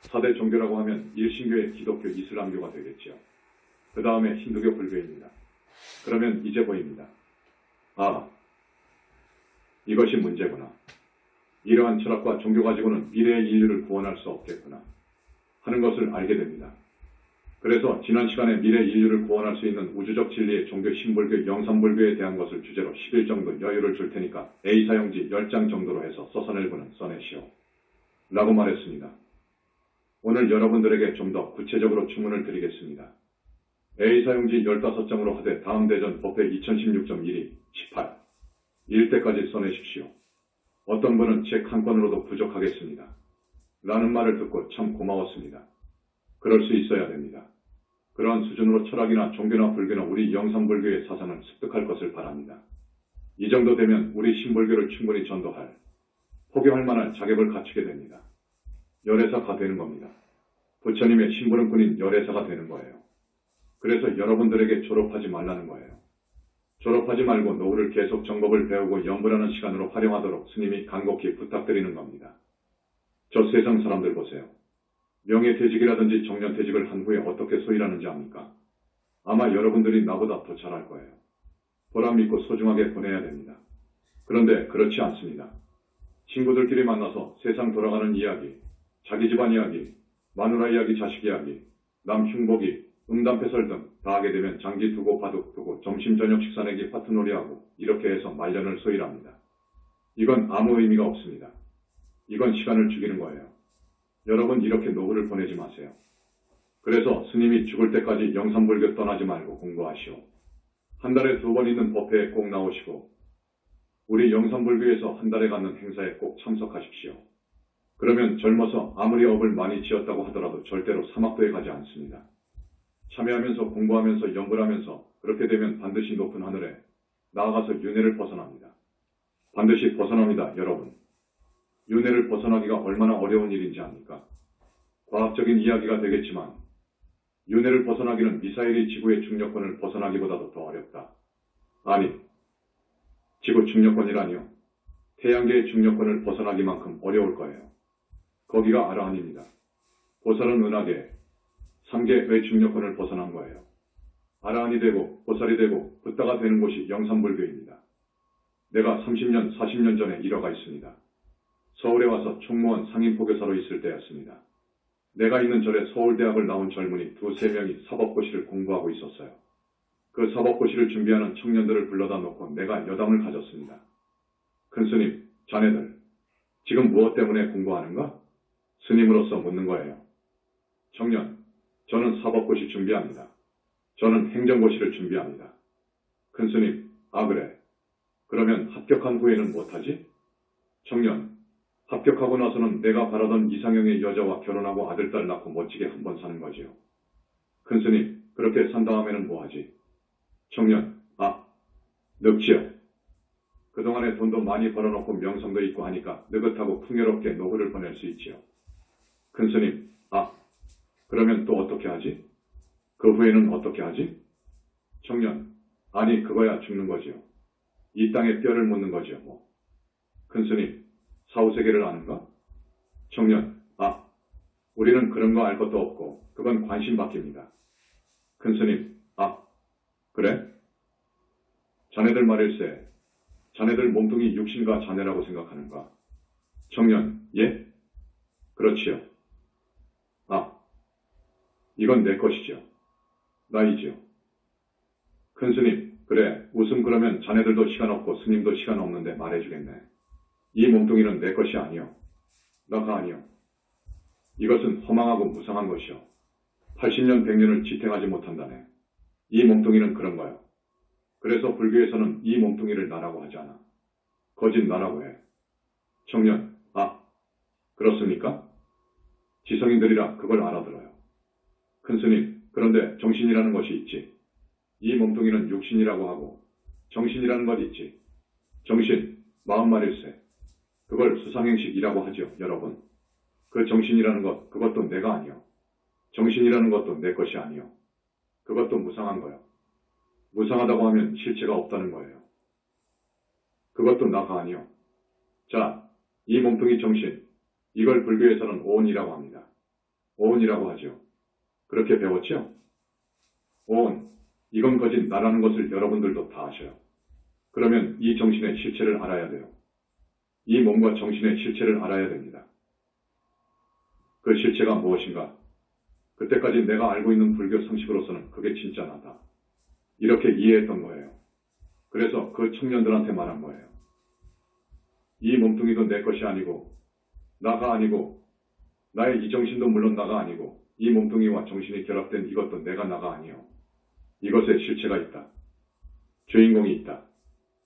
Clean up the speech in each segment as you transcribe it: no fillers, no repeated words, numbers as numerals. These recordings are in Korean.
4대 종교라고 하면 일신교의 기독교, 이슬람교가 되겠지요. 그 다음에 힌두교, 불교입니다. 그러면 이제 보입니다. 아, 이것이 문제구나. 이러한 철학과 종교 가지고는 미래의 인류를 구원할 수 없겠구나 하는 것을 알게 됩니다. 그래서 지난 시간에 미래 인류를 구원할 수 있는 우주적 진리의 종교, 신불교, 영산불교에 대한 것을 주제로 10일 정도 여유를 줄 테니까 A 사용지 10장 정도로 해서 써서낼 분은 써내시오 라고 말했습니다. 오늘 여러분들에게 좀 더 구체적으로 주문을 드리겠습니다. A 사용지 15장으로 하되 다음 대전 법회 2016.12, 18 일때까지 써내십시오. 어떤 분은 책 한 권으로도 부족하겠습니다. 라는 말을 듣고 참 고마웠습니다. 그럴 수 있어야 됩니다. 그러한 수준으로 철학이나 종교나 불교나 우리 영산불교의 사상을 습득할 것을 바랍니다. 이 정도 되면 우리 신불교를 충분히 전도할, 포교할 만한 자격을 갖추게 됩니다. 열애사가 되는 겁니다. 부처님의 심부름꾼인 열애사가 되는 거예요. 그래서 여러분들에게 졸업하지 말라는 거예요. 졸업하지 말고 노후를 계속 정법을 배우고 연불하는 시간으로 활용하도록 스님이 간곡히 부탁드리는 겁니다. 저 세상 사람들 보세요. 명예퇴직이라든지 정년퇴직을 한 후에 어떻게 소일하는지 압니까? 아마 여러분들이 나보다 더 잘할 거예요. 보람 믿고 소중하게 보내야 됩니다. 그런데 그렇지 않습니다. 친구들끼리 만나서 세상 돌아가는 이야기, 자기 집안 이야기, 마누라 이야기, 자식 이야기, 남 흉보기, 음담패설 등 다 하게 되면 장기 두고 바둑 두고 점심 저녁 식사 내기 파트놀이하고 이렇게 해서 말년을 소일합니다. 이건 아무 의미가 없습니다. 이건 시간을 죽이는 거예요. 여러분 이렇게 노후를 보내지 마세요. 그래서 스님이 죽을 때까지 영산불교 떠나지 말고 공부하시오. 한 달에 2번 있는 법회에 꼭 나오시고 우리 영산불교에서 한 달에 갖는 행사에 꼭 참석하십시오. 그러면 젊어서 아무리 업을 많이 지었다고 하더라도 절대로 사막도에 가지 않습니다. 참여하면서 공부하면서 연불하면서 그렇게 되면 반드시 높은 하늘에 나아가서 윤회를 벗어납니다. 반드시 벗어납니다, 여러분. 윤회를 벗어나기가 얼마나 어려운 일인지 압니까? 과학적인 이야기가 되겠지만 윤회를 벗어나기는 미사일이 지구의 중력권을 벗어나기보다도 더 어렵다. 아니, 지구 중력권이라니요. 태양계의 중력권을 벗어나기만큼 어려울 거예요. 거기가 아라한입니다. 보살은 은하계, 3계의 중력권을 벗어난 거예요. 아라한이 되고 보살이 되고 붓다가 되는 곳이 영산불교입니다. 내가 30년, 40년 전에 일화가 있습니다. 서울에 와서 총무원 상임포교사로 있을 때였습니다. 내가 있는 절에 서울대학을 나온 젊은이 2~3명이 사법고시를 공부하고 있었어요. 그 사법고시를 준비하는 청년들을 불러다 놓고 내가 여담을 가졌습니다. 큰스님, 자네들 지금 무엇 때문에 공부하는가? 스님으로서 묻는 거예요. 청년, 저는 사법고시 준비합니다. 저는 행정고시를 준비합니다. 큰스님, 아 그래. 그러면 합격한 후에는 못하지? 청년, 합격하고 나서는 내가 바라던 이상형의 여자와 결혼하고 아들, 딸 낳고 멋지게 한번 사는 거지요. 큰스님, 그렇게 산 다음에는 뭐하지? 청년, 아, 늙지요. 그동안에 돈도 많이 벌어놓고 명성도 있고 하니까 느긋하고 풍요롭게 노후를 보낼 수 있지요. 큰스님, 아, 그러면 또 어떻게 하지? 그 후에는 어떻게 하지? 청년, 아니 그거야 죽는 거지요. 이 땅에 뼈를 묻는 거지요 뭐. 큰스님, 사후세계를 아는가? 청년, 아, 우리는 그런 거 알 것도 없고 그건 관심 받깁니다. 큰스님, 아, 그래? 자네들 말일세, 자네들 몸뚱이 육신과 자네라고 생각하는가? 청년, 예? 그렇지요. 아, 이건 내 것이죠. 나이지요. 큰스님, 그래, 웃음 그러면 자네들도 시간 없고 스님도 시간 없는데 말해주겠네. 이 몸뚱이는 내 것이 아니요. 나가 아니요. 이것은 허망하고 무상한 것이요. 80년 100년을 지탱하지 못한다네. 이 몸뚱이는 그런 거요. 그래서 불교에서는 이 몸뚱이를 나라고 하지 않아. 거짓 나라고 해. 청년, 아, 그렇습니까? 지성인들이라 그걸 알아들어요. 큰스님, 그런데 정신이라는 것이 있지. 이 몸뚱이는 육신이라고 하고 정신이라는 것 있지. 정신, 마음말일세. 그걸 수상행식이라고 하죠, 여러분. 그 정신이라는 것, 그것도 내가 아니요. 정신이라는 것도 내 것이 아니요. 그것도 무상한 거요. 무상하다고 하면 실체가 없다는 거예요. 그것도 나가 아니요. 자, 이 몸뚱이 정신, 이걸 불교에서는 오온이라고 합니다. 오온이라고 하죠. 그렇게 배웠죠? 오온, 이건 거짓 나라는 것을 여러분들도 다 아셔요. 그러면 이 정신의 실체를 알아야 돼요. 이 몸과 정신의 실체를 알아야 됩니다. 그 실체가 무엇인가? 그때까지 내가 알고 있는 불교 상식으로서는 그게 진짜 나다. 이렇게 이해했던 거예요. 그래서 그 청년들한테 말한 거예요. 이 몸뚱이도 내 것이 아니고 나가 아니고 나의 이 정신도 물론 나가 아니고 이 몸뚱이와 정신이 결합된 이것도 내가 나가 아니요. 이것에 실체가 있다. 주인공이 있다.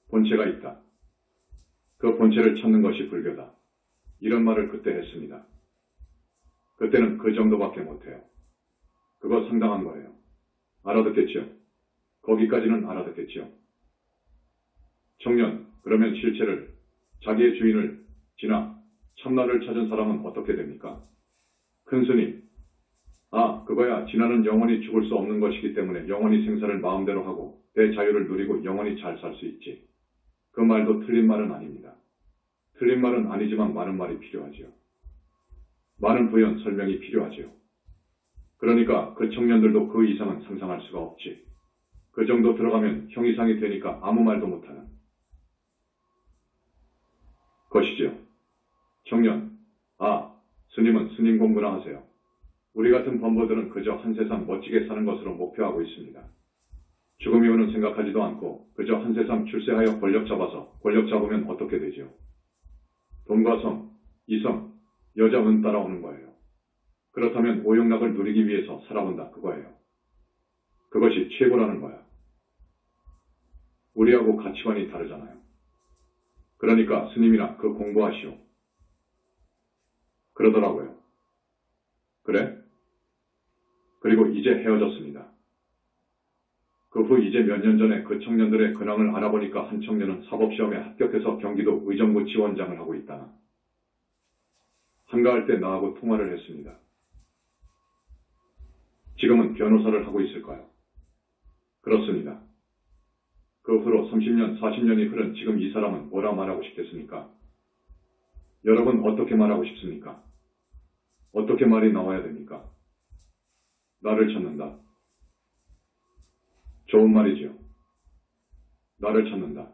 본체가 있다. 그 본체를 찾는 것이 불교다. 이런 말을 그때 했습니다. 그때는 그 정도밖에 못해요. 그거 상당한 거예요. 알아듣겠죠? 거기까지는 알아듣겠죠? 청년, 그러면 실체를, 자기의 주인을 지나 참나를 찾은 사람은 어떻게 됩니까? 큰 스님, 아, 그거야 진화는 영원히 죽을 수 없는 것이기 때문에 영원히 생사를 마음대로 하고 대자유를 누리고 영원히 잘 살 수 있지. 그 말도 틀린 말은 아닙니다. 틀린 말은 아니지만 많은 말이 필요하지요. 많은 부연 설명이 필요하지요. 그러니까 그 청년들도 그 이상은 상상할 수가 없지. 그 정도 들어가면 형이상이 되니까 아무 말도 못하는 것이지요. 청년, 아, 스님은 스님 공부나 하세요. 우리 같은 범부들은 그저 한 세상 멋지게 사는 것으로 목표하고 있습니다. 죽음 이후는 생각하지도 않고 그저 한 세상 출세하여 권력 잡아서 권력 잡으면 어떻게 되죠? 돈과 성, 이성, 여자 은 따라오는 거예요. 그렇다면 오용락을 누리기 위해서 살아본다 그거예요. 그것이 최고라는 거야. 우리하고 가치관이 다르잖아요. 그러니까 스님이나 그 공부하시오. 그러더라고요. 그래? 그리고 이제 헤어졌습니다. 그 후 이제 몇 년 전에 그 청년들의 근황을 알아보니까 한 청년은 사법시험에 합격해서 경기도 의정부 지원장을 하고 있다. 한가할 때 나하고 통화를 했습니다. 지금은 변호사를 하고 있을까요? 그렇습니다. 그 후로 30년, 40년이 흐른 지금 이 사람은 뭐라 말하고 싶겠습니까? 여러분 어떻게 말하고 싶습니까? 어떻게 말이 나와야 됩니까? 나를 찾는다. 좋은 말이지요. 나를 찾는다.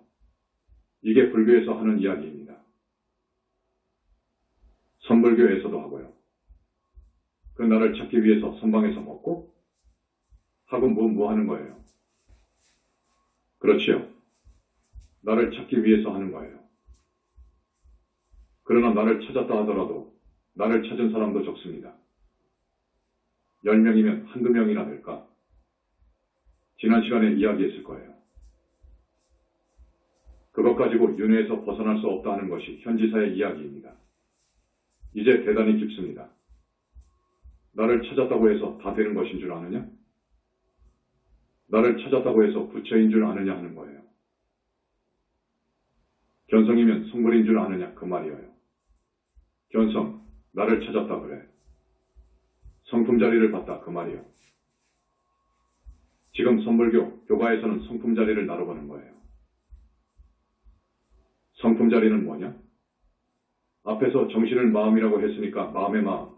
이게 불교에서 하는 이야기입니다. 선불교에서도 하고요. 그 나를 찾기 위해서 선방에서 먹고 하고 뭐 하는 거예요. 그렇지요. 나를 찾기 위해서 하는 거예요. 그러나 나를 찾았다 하더라도 나를 찾은 사람도 적습니다. 10명이면 한두 명이나 될까? 지난 시간에 이야기했을 거예요. 그것 가지고 윤회에서 벗어날 수 없다 하는 것이 현지사의 이야기입니다. 이제 대단히 깊습니다. 나를 찾았다고 해서 다 되는 것인 줄 아느냐? 나를 찾았다고 해서 부처인 줄 아느냐 하는 거예요. 견성이면 성불인 줄 아느냐 그 말이에요. 견성, 나를 찾았다 그래. 성품 자리를 봤다 그 말이요. 지금 선불교, 교가에서는 성품 자리를 나눠보는 거예요. 성품 자리는 뭐냐? 앞에서 정신을 마음이라고 했으니까 마음의 마음,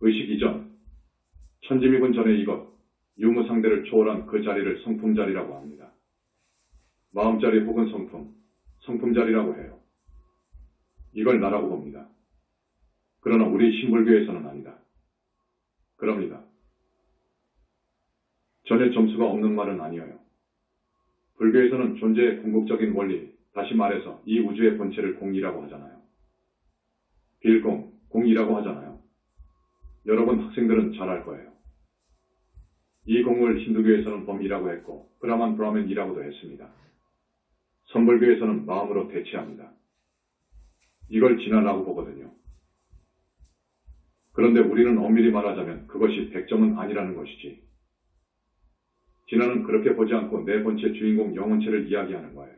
의식 이전, 천지미분 전의 이것, 유무상대를 초월한 그 자리를 성품 자리라고 합니다. 마음 자리 혹은 성품, 성품 자리라고 해요. 이걸 나라고 봅니다. 그러나 우리 신불교에서는 아니다. 그럽니다. 전혀 점수가 없는 말은 아니에요. 불교에서는 존재의 궁극적인 원리, 다시 말해서 이 우주의 본체를 공이라고 하잖아요. 빌공, 공이라고 하잖아요. 여러분 학생들은 잘 알 거예요. 이 공을 힌두교에서는 범이라고 했고 브라만 브라멘이라고도 했습니다. 선불교에서는 마음으로 대체합니다. 이걸 진화라고 보거든요. 그런데 우리는 엄밀히 말하자면 그것이 100점은 아니라는 것이지. 진화는 그렇게 보지 않고 내 본체 주인공 영혼체를 이야기하는 거예요.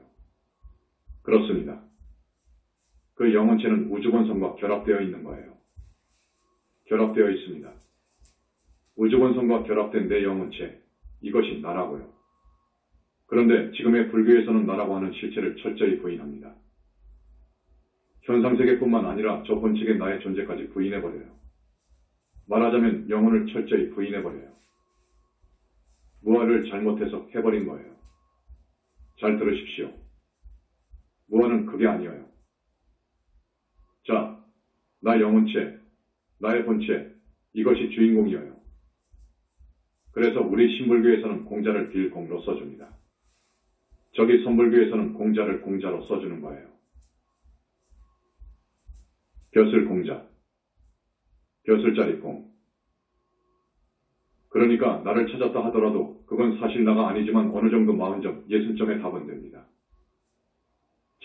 그렇습니다. 그 영혼체는 우주본성과 결합되어 있는 거예요. 결합되어 있습니다. 우주본성과 결합된 내 영혼체, 이것이 나라고요. 그런데 지금의 불교에서는 나라고 하는 실체를 철저히 부인합니다. 현상세계뿐만 아니라 저 본체의 나의 존재까지 부인해버려요. 말하자면 영혼을 철저히 부인해버려요. 무아를 잘못해서 해버린 거예요. 잘 들으십시오. 무아는 그게 아니에요. 자, 나 영혼체, 나의 본체, 이것이 주인공이에요. 그래서 우리 신불교에서는 공자를 빌공로 써줍니다. 저기 선불교에서는 공자를 공자로 써주는 거예요. 벼슬 공자, 벼슬자리 공. 그러니까 나를 찾았다 하더라도 그건 사실 나가 아니지만 어느 정도 40점, 60점에 답은 됩니다.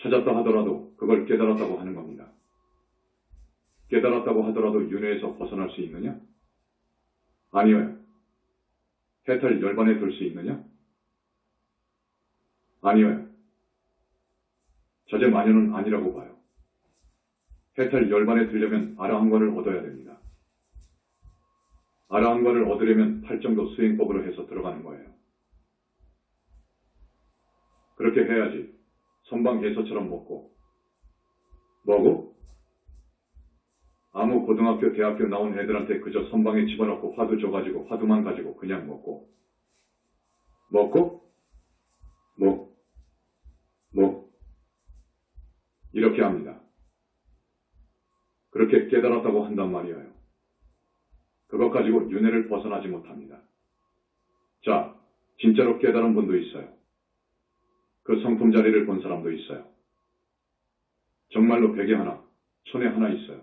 찾았다 하더라도 그걸 깨달았다고 하는 겁니다. 깨달았다고 하더라도 윤회에서 벗어날 수 있느냐? 아니에요. 해탈 열반에 들 수 있느냐? 아니에요. 자제만연은 아니라고 봐요. 해탈 열반에 들려면 아라한과를 얻어야 됩니다. 아라한과를 얻으려면 8정도 수행법으로 해서 들어가는 거예요. 그렇게 해야지 선방예서처럼 먹고 뭐고? 아무 고등학교, 대학교 나온 애들한테 그저 선방에 집어넣고 화두 줘가지고 화두만 가지고 그냥 먹고 이렇게 합니다. 그렇게 깨달았다고 한단 말이에요. 그것 가지고 윤회를 벗어나지 못합니다. 자, 진짜로 깨달은 분도 있어요. 그 성품 자리를 본 사람도 있어요. 정말로 백에 하나, 천에 하나 있어요.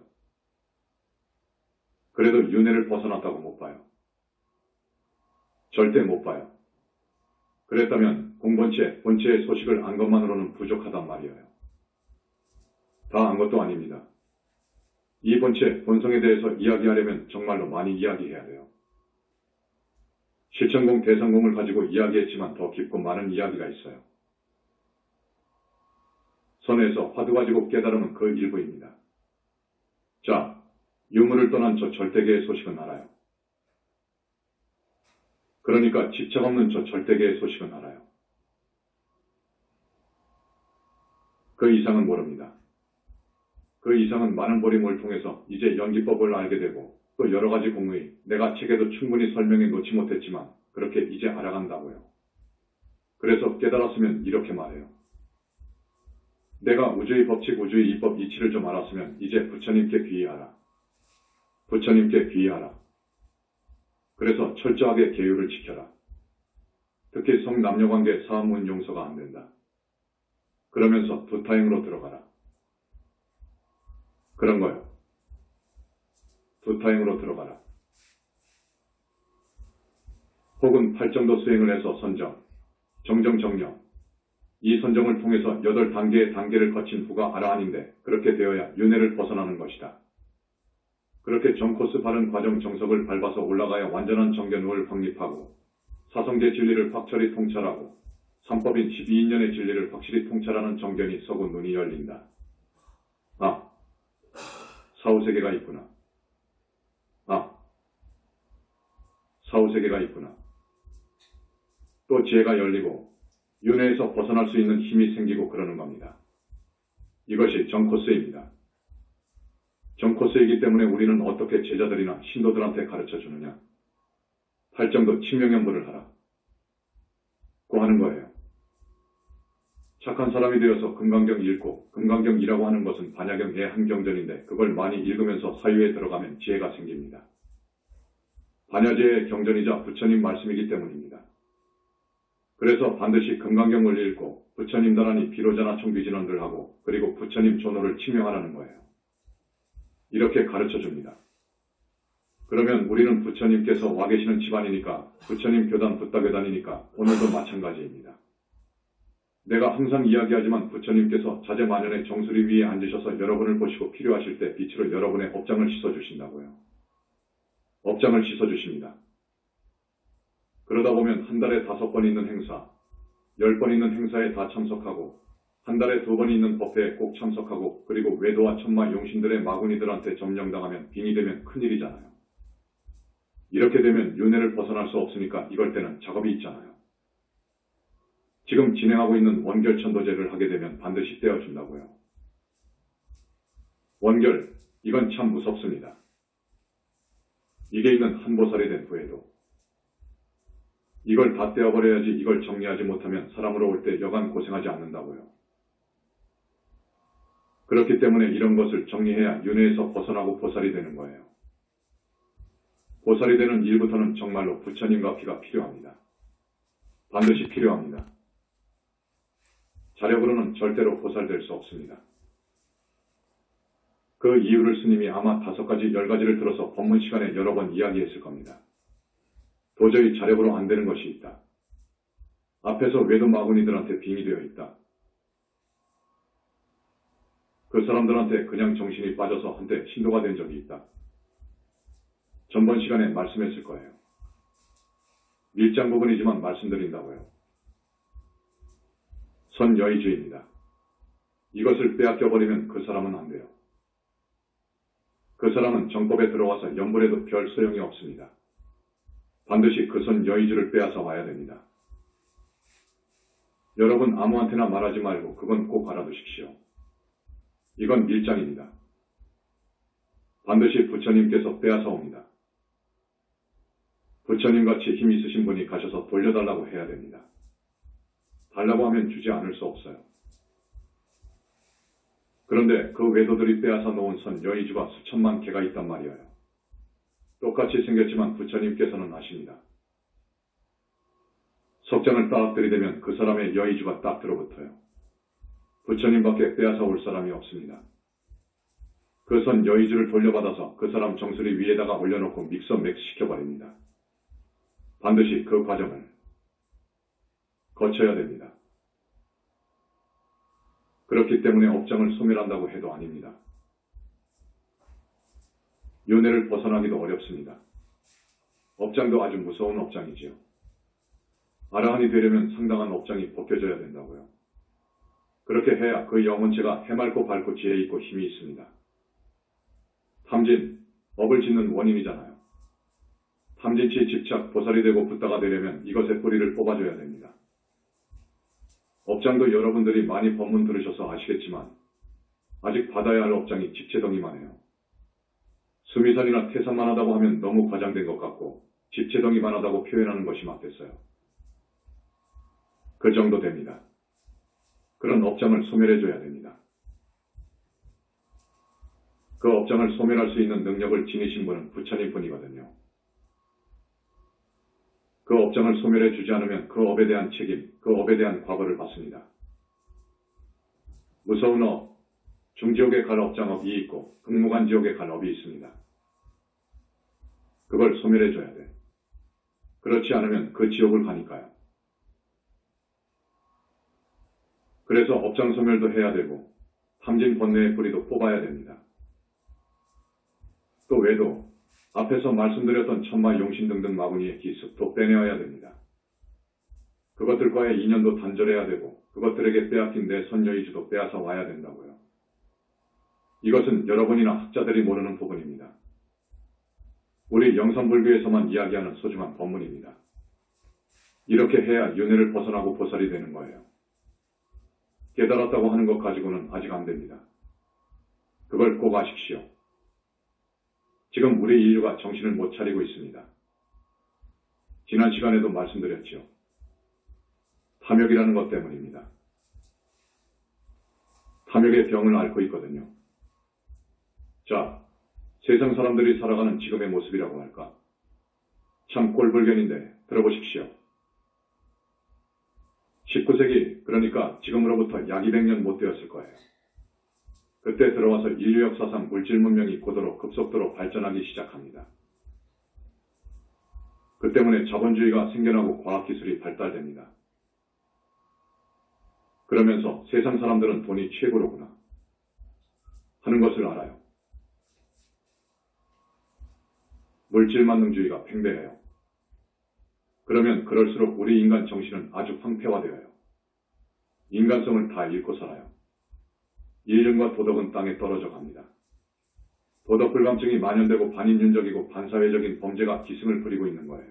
그래도 윤회를 벗어났다고 못 봐요. 절대 못 봐요. 그랬다면 공본체, 본체의 소식을 안 것만으로는 부족하단 말이에요. 다 안 것도 아닙니다. 이 본체, 본성에 대해서 이야기하려면 정말로 많이 이야기해야 돼요. 실천공, 대성공을 가지고 이야기했지만 더 깊고 많은 이야기가 있어요. 선에서 화두 가지고 깨달음은 그 일부입니다. 자, 유물을 떠난 저 절대계의 소식은 알아요. 그러니까 집착 없는 저 절대계의 소식은 알아요. 그 이상은 모릅니다. 그 이상은 많은 보림을 통해서 이제 연기법을 알게 되고 또 여러 가지 공의, 내가 책에도 충분히 설명해 놓지 못했지만 그렇게 이제 알아간다고요. 그래서 깨달았으면 이렇게 말해요. 내가 우주의 법칙, 우주의 이법 이치를 좀 알았으면 이제 부처님께 귀의하라. 부처님께 귀의하라. 그래서 철저하게 계율을 지켜라. 특히 성남녀관계 사업문 용서가 안 된다. 그러면서 두타행으로 들어가라. 그런 거요. 두타행으로 들어가라. 혹은 8정도 수행을 해서 선정, 정정, 정령. 이 선정을 통해서 8단계의 단계를 거친 후가 아라한인데 그렇게 되어야 윤회를 벗어나는 것이다. 그렇게 정코스 바른 과정 정석을 밟아서 올라가야 완전한 정견우를 확립하고 사성제 진리를 확철히 통찰하고 삼법인 12인연의 진리를 확실히 통찰하는 정견이 서고 눈이 열린다. 아, 사후세계가 있구나. 아, 사후세계가 있구나. 또 지혜가 열리고 윤회에서 벗어날 수 있는 힘이 생기고 그러는 겁니다. 이것이 정코스입니다. 정코스이기 때문에 우리는 어떻게 제자들이나 신도들한테 가르쳐 주느냐. 팔정도 친명연부를 하라. 고 하는 거예요. 착한 사람이 되어서 금강경 읽고 금강경이라고 하는 것은 반야경의 한 경전인데 그걸 많이 읽으면서 사유에 들어가면 지혜가 생깁니다. 반야제의 경전이자 부처님 말씀이기 때문입니다. 그래서 반드시 금강경을 읽고 부처님 나란히 비로자나 청비진원들 하고 그리고 부처님 존호를 치명하라는 거예요. 이렇게 가르쳐 줍니다. 그러면 우리는 부처님께서 와 계시는 집안이니까 부처님 교단 붓다교단이니까 오늘도 마찬가지입니다. 내가 항상 이야기하지만 부처님께서 자제만연의 정수리 위에 앉으셔서 여러분을 보시고 필요하실 때 빛으로 여러분의 업장을 씻어주신다고요. 업장을 씻어주십니다. 그러다 보면 한 달에 5번 있는 행사, 10번 있는 행사에 다 참석하고 한 달에 2번 있는 법회에 꼭 참석하고 그리고 외도와 천마 용신들의 마구니들한테 점령당하면 빙이 되면 큰일이잖아요. 이렇게 되면 윤회를 벗어날 수 없으니까 이럴 때는 작업이 있잖아요. 지금 진행하고 있는 원결천도제를 하게 되면 반드시 떼어준다고요. 원결, 이건 참 무섭습니다. 이게 있는 한 보살이 된 후에도 이걸 다 떼어버려야지 이걸 정리하지 못하면 사람으로 올 때 여간 고생하지 않는다고요. 그렇기 때문에 이런 것을 정리해야 윤회에서 벗어나고 보살이 되는 거예요. 보살이 되는 일부터는 정말로 부처님과 피가 필요합니다. 반드시 필요합니다. 자력으로는 절대로 보살될 수 없습니다. 그 이유를 스님이 아마 5가지, 10가지를 들어서 법문 시간에 여러 번 이야기했을 겁니다. 도저히 자력으로 안 되는 것이 있다. 앞에서 외도 마구니들한테 빙이 되어 있다. 그 사람들한테 그냥 정신이 빠져서 한때 신도가 된 적이 있다. 전번 시간에 말씀했을 거예요. 밀장 부분이지만 말씀드린다고요. 선여의주의입니다. 이것을 빼앗겨버리면 그 사람은 안 돼요. 그 사람은 정법에 들어와서 연불해도 별 소용이 없습니다. 반드시 그 선여의주를 빼앗아 와야 됩니다. 여러분 아무한테나 말하지 말고 그건 꼭 알아두십시오. 이건 밀장입니다. 반드시 부처님께서 빼앗아 옵니다. 부처님같이 힘 있으신 분이 가셔서 돌려달라고 해야 됩니다. 달라고 하면 주지 않을 수 없어요. 그런데 그 외도들이 빼앗아 놓은 선 여의주가 수천만 개가 있단 말이에요. 똑같이 생겼지만 부처님께서는 아십니다. 석장을 딱 들이대면 그 사람의 여의주가 딱 들어붙어요. 부처님밖에 빼앗아 올 사람이 없습니다. 그 선 여의주를 돌려받아서 그 사람 정수리 위에다가 올려놓고 믹서 맥시켜버립니다. 반드시 그 과정을 거쳐야 됩니다. 그렇기 때문에 업장을 소멸한다고 해도 아닙니다. 윤회를 벗어나기도 어렵습니다. 업장도 아주 무서운 업장이지요. 아라한이 되려면 상당한 업장이 벗겨져야 된다고요. 그렇게 해야 그 영혼체가 해맑고 밝고 지혜 있고 힘이 있습니다. 탐진, 업을 짓는 원인이잖아요. 탐진치 집착, 보살이 되고 붓다가 되려면 이것의 뿌리를 뽑아줘야 됩니다. 업장도 여러분들이 많이 법문 들으셔서 아시겠지만 아직 받아야 할 업장이 집체덩이만 해요. 수미산이나 태산만 하다고 하면 너무 과장된 것 같고 집체덩이만 하다고 표현하는 것이 맞겠어요. 그 정도 됩니다. 그런 업장을 소멸해줘야 됩니다. 그 업장을 소멸할 수 있는 능력을 지니신 분은 부처님뿐이거든요. 그 업장을 소멸해주지 않으면 그 업에 대한 책임, 그 업에 대한 과거를 받습니다. 무서운 업, 중지옥에 갈 업장업이 있고 극무관지옥에 갈 업이 있습니다. 그걸 소멸해줘야 돼. 그렇지 않으면 그 지옥을 가니까요. 그래서 업장 소멸도 해야 되고 탐진 번뇌의 뿌리도 뽑아야 됩니다. 또 외도, 앞에서 말씀드렸던 천마 용신 등등 마구니의 기습도 빼내어야 됩니다. 그것들과의 인연도 단절해야 되고 그것들에게 빼앗긴 내 선여의주도 빼앗아 와야 된다고요. 이것은 여러분이나 학자들이 모르는 부분입니다. 우리 영산불교에서만 이야기하는 소중한 법문입니다. 이렇게 해야 윤회를 벗어나고 보살이 되는 거예요. 깨달았다고 하는 것 가지고는 아직 안 됩니다. 그걸 꼭 아십시오. 지금 우리 인류가 정신을 못 차리고 있습니다. 지난 시간에도 말씀드렸죠. 탐욕이라는 것 때문입니다. 탐욕의 병을 앓고 있거든요. 자, 세상 사람들이 살아가는 지금의 모습이라고 할까? 참 꼴불견인데 들어보십시오. 19세기, 그러니까 지금으로부터 약 200년 못 되었을 거예요. 그때 들어와서 인류 역사상 물질 문명이 고도로 급속도로 발전하기 시작합니다. 그 때문에 자본주의가 생겨나고 과학기술이 발달됩니다. 그러면서 세상 사람들은 돈이 최고로구나 하는 것을 알아요. 물질만능주의가 팽배해요. 그러면 그럴수록 우리 인간 정신은 아주 황폐화되어요. 인간성을 다 잃고 살아요. 인륜과 도덕은 땅에 떨어져 갑니다. 도덕불감증이 만연되고 반인륜적이고 반사회적인 범죄가 기승을 부리고 있는 거예요.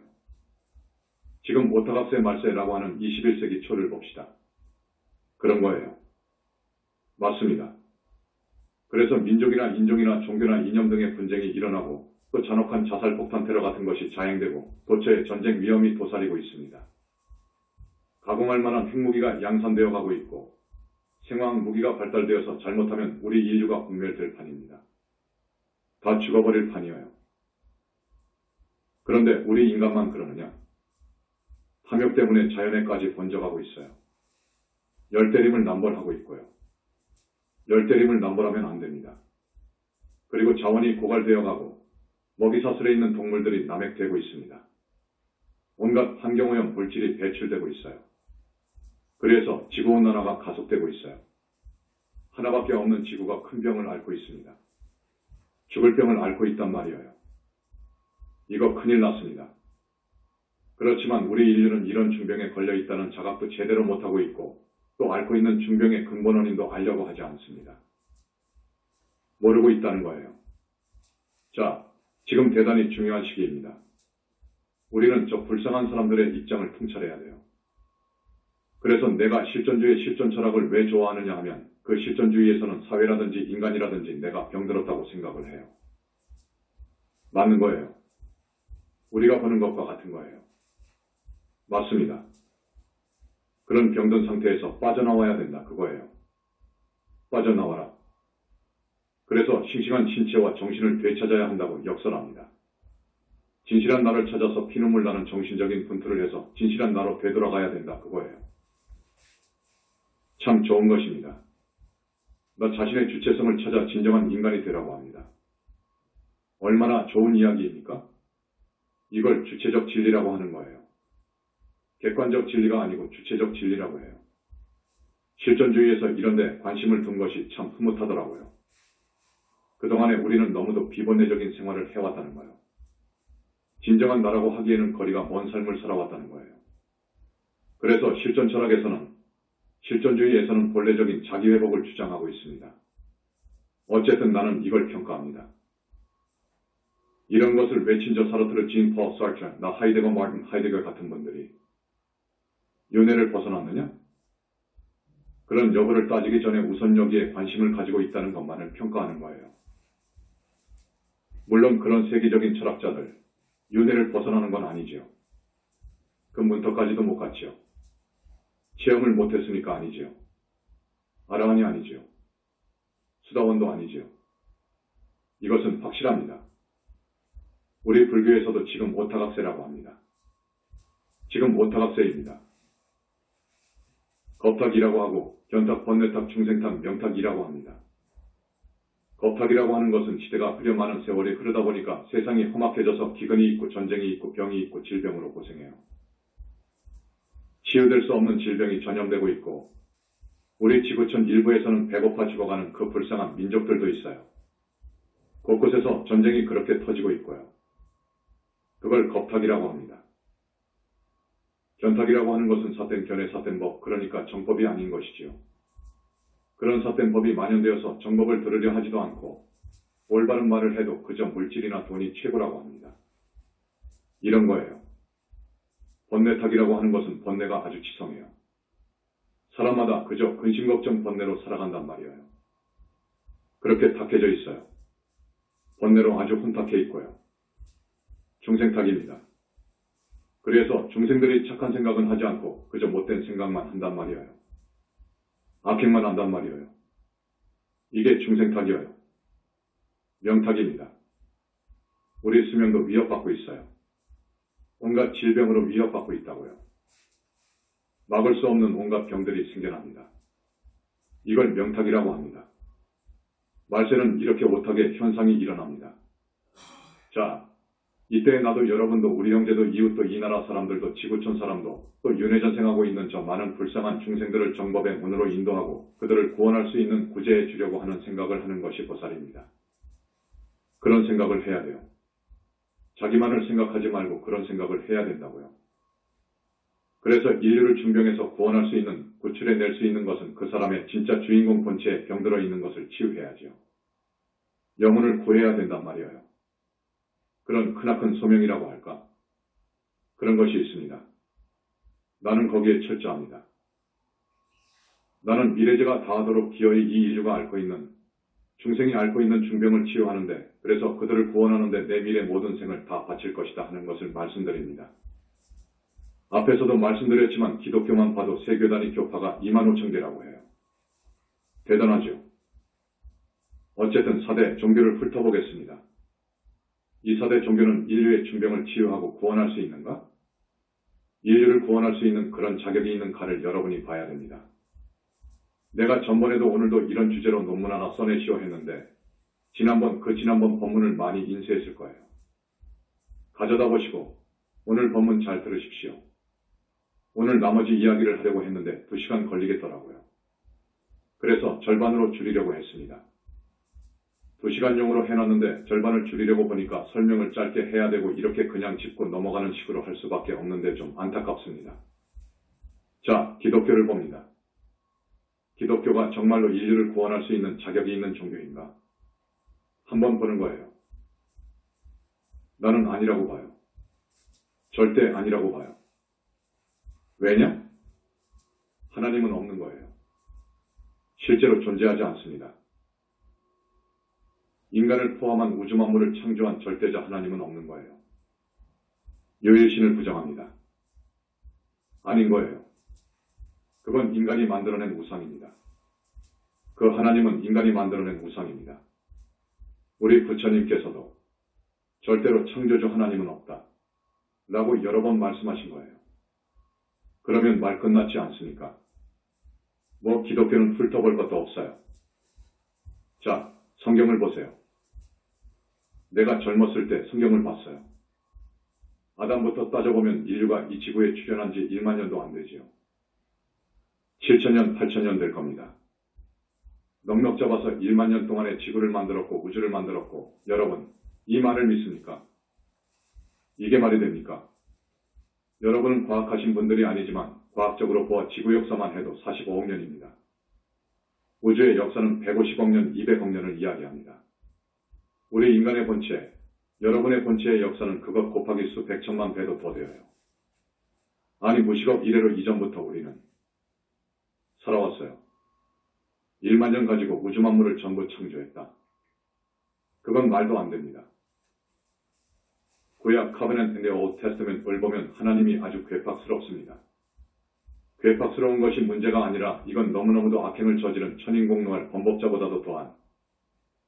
지금 오타각세 말세라고 하는 21세기 초를 봅시다. 그런 거예요. 맞습니다. 그래서 민족이나 인종이나 종교나 이념 등의 분쟁이 일어나고 또 잔혹한 자살 폭탄 테러 같은 것이 자행되고 도처에 전쟁 위험이 도사리고 있습니다. 가공할 만한 핵무기가 양산되어 가고 있고 생화학 무기가 발달되어서 잘못하면 우리 인류가 공멸될 판입니다. 다 죽어버릴 판이에요. 그런데 우리 인간만 그러느냐? 탐욕 때문에 자연에까지 번져가고 있어요. 열대림을 남벌하고 있고요. 열대림을 남벌하면 안 됩니다. 그리고 자원이 고갈되어 가고 먹이사슬에 있는 동물들이 남획되고 있습니다. 온갖 환경오염 물질이 배출되고 있어요. 그래서 지구온난화가 가속되고 있어요. 하나밖에 없는 지구가 큰 병을 앓고 있습니다. 죽을 병을 앓고 있단 말이에요. 이거 큰일 났습니다. 그렇지만 우리 인류는 이런 중병에 걸려 있다는 자각도 제대로 못하고 있고 또 앓고 있는 중병의 근본 원인도 알려고 하지 않습니다. 모르고 있다는 거예요. 자, 지금 대단히 중요한 시기입니다. 우리는 저 불쌍한 사람들의 입장을 통찰해야 돼요. 그래서 내가 실존주의 실존 철학을 왜 좋아하느냐 하면 그 실존주의에서는 사회라든지 인간이라든지 내가 병들었다고 생각을 해요. 맞는 거예요. 우리가 보는 것과 같은 거예요. 맞습니다. 그런 병든 상태에서 빠져나와야 된다 그거예요. 빠져나와라. 그래서 싱싱한 신체와 정신을 되찾아야 한다고 역설합니다. 진실한 나를 찾아서 피눈물 나는 정신적인 분투를 해서 진실한 나로 되돌아가야 된다 그거예요. 참 좋은 것입니다. 나 자신의 주체성을 찾아 진정한 인간이 되라고 합니다. 얼마나 좋은 이야기입니까? 이걸 주체적 진리라고 하는 거예요. 객관적 진리가 아니고 주체적 진리라고 해요. 실존주의에서 이런 데 관심을 둔 것이 참 흐뭇하더라고요. 그동안에 우리는 너무도 비본내적인 생활을 해왔다는 거예요. 진정한 나라고 하기에는 거리가 먼 삶을 살아왔다는 거예요. 그래서 실존 철학에서는 실존주의에서는 본래적인 자기회복을 주장하고 있습니다. 어쨌든 나는 이걸 평가합니다. 이런 것을 외친 저 사르트르, 진, 폴, 사르트, 나 하이데거, 마틴 하이데거 같은 분들이 윤회를 벗어났느냐? 그런 여부를 따지기 전에 우선 여기에 관심을 가지고 있다는 것만을 평가하는 거예요. 물론 그런 세계적인 철학자들, 윤회를 벗어나는 건 아니지요. 그 문턱까지도 못 갔지요. 체험을 못했으니까 아니지요. 아라한이 아니지요. 수다원도 아니지요. 이것은 확실합니다. 우리 불교에서도 지금 오타각세라고 합니다. 지금 오타각세입니다. 겁탁이라고 하고 견탁, 번뇌탁, 중생탁, 명탁이라고 합니다. 겁탁이라고 하는 것은 시대가 흐려 많은 세월이 흐르다 보니까 세상이 험악해져서 기근이 있고 전쟁이 있고 병이 있고 질병으로 고생해요. 치유될 수 없는 질병이 전염되고 있고 우리 지구촌 일부에서는 배고파 죽어가는 그 불쌍한 민족들도 있어요. 곳곳에서 전쟁이 그렇게 터지고 있고요. 그걸 겁탁이라고 합니다. 견탁이라고 하는 것은 삿된 견해 삿된 법, 그러니까 정법이 아닌 것이지요. 그런 삿된 법이 만연되어서 정법을 들으려 하지도 않고 올바른 말을 해도 그저 물질이나 돈이 최고라고 합니다. 이런 거예요. 번뇌탁이라고 하는 것은 번뇌가 아주 지성해요. 사람마다 그저 근심걱정 번뇌로 살아간단 말이에요. 그렇게 탁해져 있어요. 번뇌로 아주 혼탁해 있고요. 중생탁입니다. 그래서 중생들이 착한 생각은 하지 않고 그저 못된 생각만 한단 말이에요. 악행만 한단 말이에요. 이게 중생탁이에요. 명탁입니다. 우리 수명도 위협받고 있어요. 온갖 질병으로 위협받고 있다고요. 막을 수 없는 온갖 병들이 생겨납니다. 이걸 명탁이라고 합니다. 말세는 이렇게 오탁의 현상이 일어납니다. 자, 이때 나도 여러분도 우리 형제도 이웃도 이 나라 사람들도 지구촌 사람도 또 윤회전생하고 있는 저 많은 불쌍한 중생들을 정법의 문으로 인도하고 그들을 구원할 수 있는 구제해 주려고 하는 생각을 하는 것이 보살입니다. 그런 생각을 해야 돼요. 자기만을 생각하지 말고 그런 생각을 해야 된다고요. 그래서 인류를 중병에서 구원할 수 있는, 구출해낼 수 있는 것은 그 사람의 진짜 주인공 본체에 병들어 있는 것을 치유해야죠. 영혼을 구해야 된단 말이에요. 그런 크나큰 소명이라고 할까? 그런 것이 있습니다. 나는 거기에 철저합니다. 나는 미래제가 다하도록 기어이 이 인류가 앓고 있는 중생이 앓고 있는 중병을 치유하는데, 그래서 그들을 구원하는데 내 미래 모든 생을 다 바칠 것이다 하는 것을 말씀드립니다. 앞에서도 말씀드렸지만 기독교만 봐도 세교 단위 교파가 25,000개라고 해요. 대단하죠? 어쨌든 4대 종교를 훑어보겠습니다. 이 4대 종교는 인류의 중병을 치유하고 구원할 수 있는가? 인류를 구원할 수 있는 그런 자격이 있는가를 여러분이 봐야 됩니다. 내가 전번에도 오늘도 이런 주제로 논문 하나 써내시오 했는데 지난번 법문을 많이 인쇄했을 거예요. 가져다 보시고 오늘 법문 잘 들으십시오. 오늘 나머지 이야기를 하려고 했는데 2시간 걸리겠더라고요. 그래서 절반으로 줄이려고 했습니다. 2시간용으로 해놨는데 절반을 줄이려고 보니까 설명을 짧게 해야 되고 이렇게 그냥 짚고 넘어가는 식으로 할 수밖에 없는데 좀 안타깝습니다. 자, 기독교를 봅니다. 기독교가 정말로 인류를 구원할 수 있는 자격이 있는 종교인가? 한번 보는 거예요. 나는 아니라고 봐요. 절대 아니라고 봐요. 왜냐? 하나님은 없는 거예요. 실제로 존재하지 않습니다. 인간을 포함한 우주 만물을 창조한 절대자 하나님은 없는 거예요. 유일신을 부정합니다. 아닌 거예요. 그건 인간이 만들어낸 우상입니다. 그 하나님은 인간이 만들어낸 우상입니다. 우리 부처님께서도 절대로 창조주 하나님은 없다 라고 여러 번 말씀하신 거예요. 그러면 말 끝났지 않습니까? 뭐 기독교는 훑어볼 것도 없어요. 자, 성경을 보세요. 내가 젊었을 때 성경을 봤어요. 아담부터 따져보면 인류가 이 지구에 출현한 지 1만 년도 안 되지요. 7,000년, 8,000년 될 겁니다. 넉넉 잡아서 1만 년 동안에 지구를 만들었고 우주를 만들었고, 여러분, 이 말을 믿습니까? 이게 말이 됩니까? 여러분은 과학하신 분들이 아니지만 과학적으로 보아 지구 역사만 해도 45억 년입니다. 우주의 역사는 150억 년, 200억 년을 이야기합니다. 우리 인간의 본체, 여러분의 본체의 역사는 그것 곱하기 수백 천만 배도 더 되어요. 아니 무식업 이래로 이전부터 우리는 살아왔어요. 1만 년 가지고 우주 만물을 전부 창조했다. 그건 말도 안 됩니다. 구약 Covenant in the Old Testament을 보면 하나님이 아주 괴팍스럽습니다. 괴팍스러운 것이 문제가 아니라 이건 너무너무도 악행을 저지른 천인공노할 범법자보다도 더한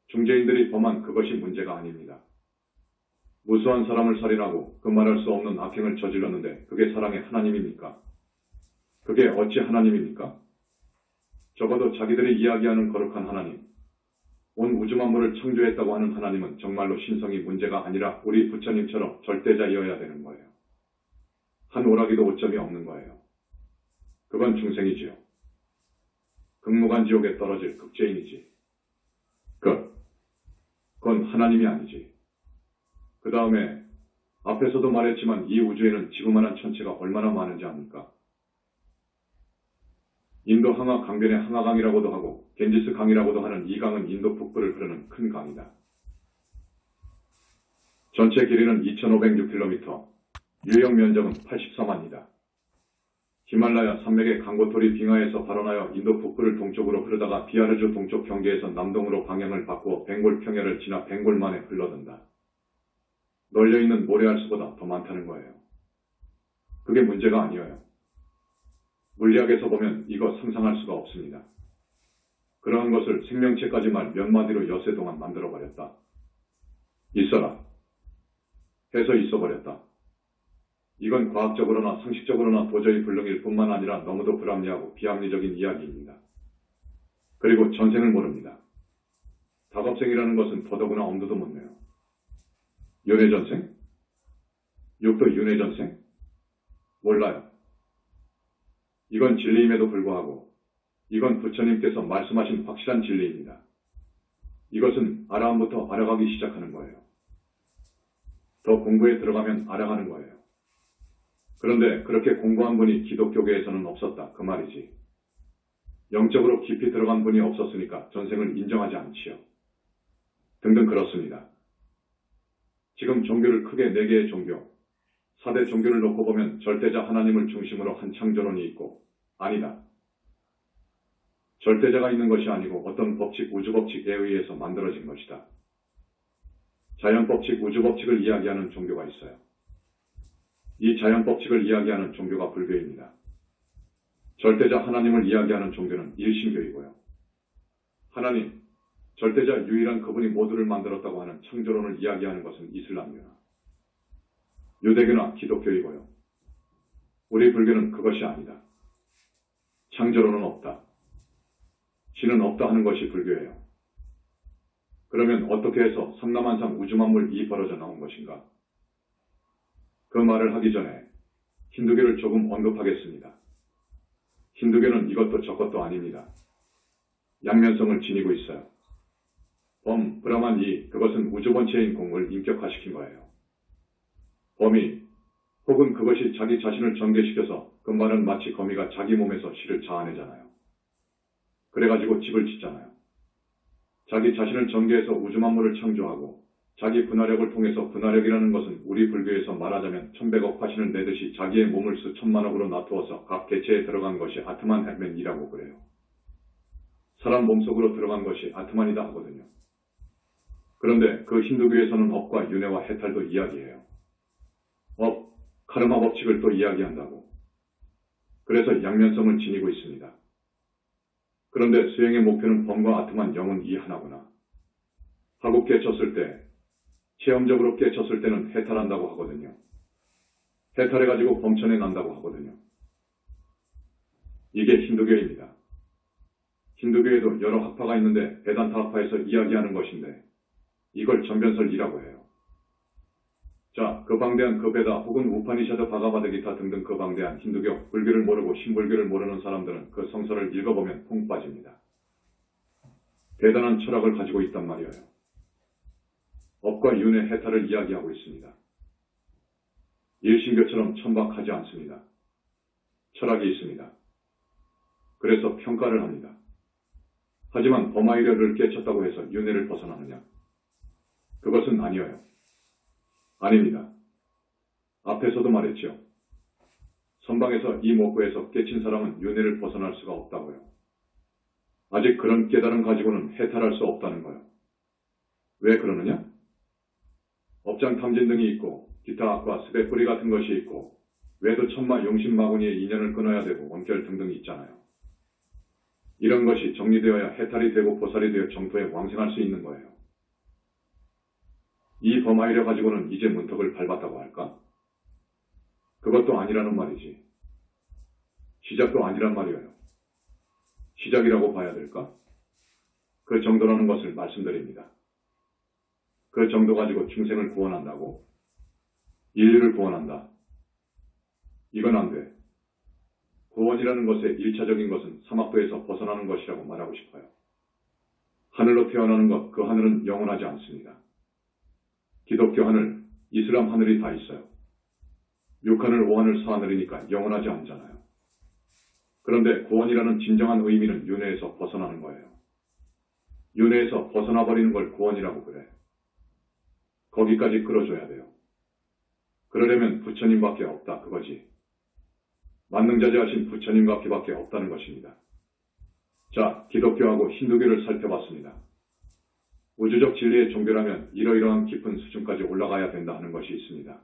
중죄인들이 범한 그것이 문제가 아닙니다. 무수한 사람을 살인하고 그 말할 수 없는 악행을 저질렀는데 그게 사랑의 하나님입니까? 그게 어찌 하나님입니까? 적어도 자기들이 이야기하는 거룩한 하나님, 온 우주 만물을 창조했다고 하는 하나님은 정말로 신성이 문제가 아니라 우리 부처님처럼 절대자이어야 되는 거예요. 한 오라기도 오점이 없는 거예요. 그건 중생이지요. 극무간지옥에 떨어질 극죄인이지. 그건 하나님이 아니지. 그 다음에 앞에서도 말했지만 이 우주에는 지구만한 천체가 얼마나 많은지 압니까? 인도 항하 강변의 항하강이라고도 하고 겐지스 강이라고도 하는 이 강은 인도 북부를 흐르는 큰 강이다. 전체 길이는 2,506km, 유역 면적은 84만이다. 히말라야 산맥의 강고토리 빙하에서 발원하여 인도 북부를 동쪽으로 흐르다가 비하르주 동쪽 경계에서 남동으로 방향을 바꾸어 벵골 평야를 지나 벵골만에 흘러든다. 널려있는 모래알수보다 더 많다는 거예요. 그게 문제가 아니에요. 물리학에서 보면 이거 상상할 수가 없습니다. 그러한 것을 생명체까지 말 몇 마디로 엿새 동안 만들어버렸다. 있어라. 해서 있어버렸다. 이건 과학적으로나 상식적으로나 도저히 불능일 뿐만 아니라 너무도 불합리하고 비합리적인 이야기입니다. 그리고 전생을 모릅니다. 다급생이라는 것은 더더구나 엄두도 못 내요. 윤회전생? 육도 윤회전생? 몰라요. 이건 진리임에도 불구하고 이건 부처님께서 말씀하신 확실한 진리입니다. 이것은 아라함부터 알아가기 시작하는 거예요. 더 공부에 들어가면 알아가는 거예요. 그런데 그렇게 공부한 분이 기독교계에서는 없었다 그 말이지. 영적으로 깊이 들어간 분이 없었으니까 전생을 인정하지 않지요. 등등 그렇습니다. 지금 종교를 크게 4개의 종교, 4대 종교를 놓고 보면 절대자 하나님을 중심으로 한 창조론이 있고 아니다. 절대자가 있는 것이 아니고 어떤 법칙, 우주법칙에 의해서 만들어진 것이다. 자연법칙, 우주법칙을 이야기하는 종교가 있어요. 이 자연법칙을 이야기하는 종교가 불교입니다. 절대자 하나님을 이야기하는 종교는 일신교이고요. 하나님, 절대자 유일한 그분이 모두를 만들었다고 하는 창조론을 이야기하는 것은 이슬람교나 유대교나 기독교이고요. 우리 불교는 그것이 아니다. 창조론은 없다. 신은 없다 하는 것이 불교예요. 그러면 어떻게 해서 삼라만상 우주만물이 벌어져 나온 것인가? 그 말을 하기 전에 힌두교를 조금 언급하겠습니다. 힌두교는 이것도 저것도 아닙니다. 양면성을 지니고 있어요. 범, 브라만, 이, 그것은 우주본체인 공을 인격화시킨 거예요. 범이, 혹은 그것이 자기 자신을 전개시켜서 그 말은 마치 거미가 자기 몸에서 실을 자아내잖아요. 그래가지고 집을 짓잖아요. 자기 자신을 전개해서 우주만물을 창조하고 자기 분화력을 통해서 분화력이라는 것은 우리 불교에서 말하자면 1100억 화신을 내듯이 자기의 몸을 수천만억으로 놔두어서 각 개체에 들어간 것이 아트만 헬멘이라고 그래요. 사람 몸속으로 들어간 것이 아트만이다 하거든요. 그런데 그 힌두교에서는 업과 윤회와 해탈도 이야기해요. 업, 카르마 법칙을 또 이야기한다고. 그래서 양면성을 지니고 있습니다. 그런데 수행의 목표는 범과 아트만 영은 이 하나구나 하고 깨쳤을 때, 체험적으로 깨쳤을 때는 해탈한다고 하거든요. 해탈해가지고 범천에 난다고 하거든요. 이게 힌두교입니다. 힌두교에도 여러 학파가 있는데 베단타 학파에서 이야기하는 것인데 이걸 전변설이라고 해요. 자, 그 방대한 그 베다 혹은 우파니샤드 바가바드기타 등등 그 방대한 힌두교, 불교를 모르고 신불교를 모르는 사람들은 그 성서를 읽어보면 퐁 빠집니다. 대단한 철학을 가지고 있단 말이에요. 업과 윤의 해탈을 이야기하고 있습니다. 일신교처럼 천박하지 않습니다. 철학이 있습니다. 그래서 평가를 합니다. 하지만 범아이려를 깨쳤다고 해서 윤회를 벗어나느냐? 그것은 아니어요. 아닙니다. 앞에서도 말했죠. 선방에서 이 목구에서 깨친 사람은 윤회를 벗어날 수가 없다고요. 아직 그런 깨달음 가지고는 해탈할 수 없다는 거예요. 왜 그러느냐? 업장탐진 등이 있고 기타 악과 스베뿌리 같은 것이 있고 외도 천마 용신마구니의 인연을 끊어야 되고 원결 등등이 있잖아요. 이런 것이 정리되어야 해탈이 되고 보살이 되어 정토에 왕생할 수 있는 거예요. 이 범아이려 가지고는 이제 문턱을 밟았다고 할까? 그것도 아니라는 말이지. 시작도 아니란 말이에요. 시작이라고 봐야 될까? 그 정도라는 것을 말씀드립니다. 그 정도 가지고 중생을 구원한다고? 인류를 구원한다. 이건 안 돼. 구원이라는 것의 1차적인 것은 사막도에서 벗어나는 것이라고 말하고 싶어요. 하늘로 태어나는 것, 그 하늘은 영원하지 않습니다. 기독교 하늘, 이슬람 하늘이 다 있어요. 6하늘, 5하늘, 4하늘이니까 영원하지 않잖아요. 그런데 구원이라는 진정한 의미는 윤회에서 벗어나는 거예요. 윤회에서 벗어나버리는 걸 구원이라고 그래. 거기까지 끌어줘야 돼요. 그러려면 부처님밖에 없다 그거지. 만능자재하신 부처님과 비밖에 없다는 것입니다. 자, 기독교하고 힌두교를 살펴봤습니다. 우주적 진리의 종교라면 이러이러한 깊은 수준까지 올라가야 된다 하는 것이 있습니다.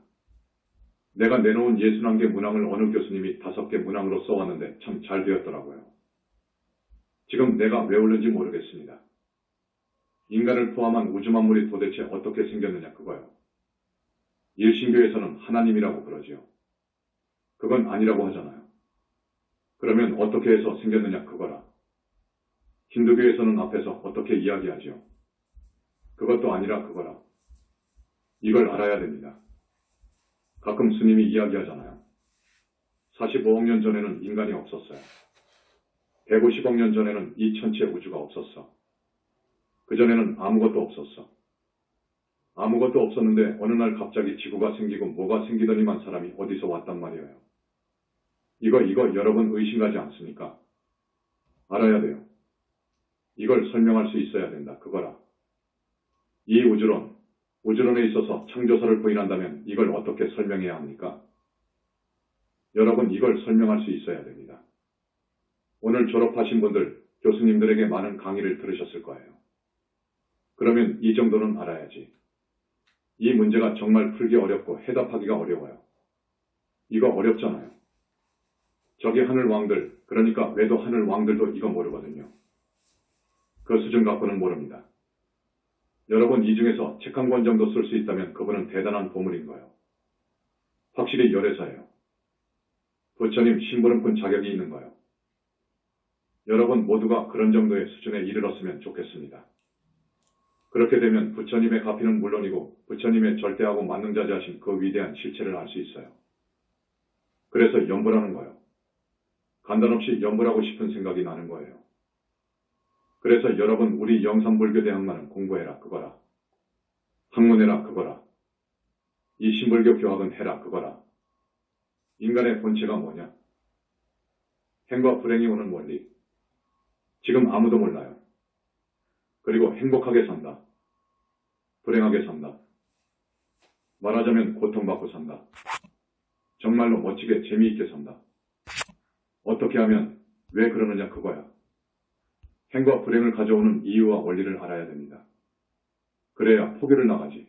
내가 내놓은 61개 문항을 어느 교수님이 5개 문항으로 써왔는데 참 잘 되었더라고요. 지금 내가 왜 올는지 모르겠습니다. 인간을 포함한 우주만물이 도대체 어떻게 생겼느냐 그거요. 일신교에서는 하나님이라고 그러지요. 그건 아니라고 하잖아요. 그러면 어떻게 해서 생겼느냐 그거라. 힌두교에서는 앞에서 어떻게 이야기하지요. 그것도 아니라 그거라. 이걸 알아야 됩니다. 가끔 스님이 이야기하잖아요. 45억 년 전에는 인간이 없었어요. 150억 년 전에는 이 천체 우주가 없었어. 그전에는 아무것도 없었어. 아무것도 없었는데 어느 날 갑자기 지구가 생기고 뭐가 생기더니만 사람이 어디서 왔단 말이에요. 이거 여러분 의심가지 않습니까? 알아야 돼요. 이걸 설명할 수 있어야 된다. 그거라. 이 우주론에 있어서 창조설을 부인한다면 이걸 어떻게 설명해야 합니까? 여러분 이걸 설명할 수 있어야 됩니다. 오늘 졸업하신 분들 교수님들에게 많은 강의를 들으셨을 거예요. 그러면 이 정도는 알아야지. 이 문제가 정말 풀기 어렵고 해답하기가 어려워요. 이거 어렵잖아요. 저기 하늘 왕들, 그러니까 외도 하늘 왕들도 이거 모르거든요. 그 수준 갖고는 모릅니다. 여러분 이 중에서 책 한 권 정도 쓸 수 있다면 그분은 대단한 보물인 거예요. 확실히 열애사예요. 부처님 심부름꾼 자격이 있는 거예요. 여러분 모두가 그런 정도의 수준에 이르렀으면 좋겠습니다. 그렇게 되면 부처님의 가피는 물론이고 부처님의 절대하고 만능자재하신 그 위대한 실체를 알 수 있어요. 그래서 염불하는 거예요. 간단없이 염불하고 싶은 생각이 나는 거예요. 그래서 여러분 우리 영산불교대학만은 공부해라 그거라. 학문해라 그거라. 이 신불교 교학은 해라 그거라. 인간의 본체가 뭐냐? 행과 불행이 오는 원리. 지금 아무도 몰라요. 그리고 행복하게 산다. 불행하게 산다. 말하자면 고통받고 산다. 정말로 멋지게 재미있게 산다. 어떻게 하면 왜 그러느냐 그거야. 행과 불행을 가져오는 이유와 원리를 알아야 됩니다. 그래야 포기를 나가지.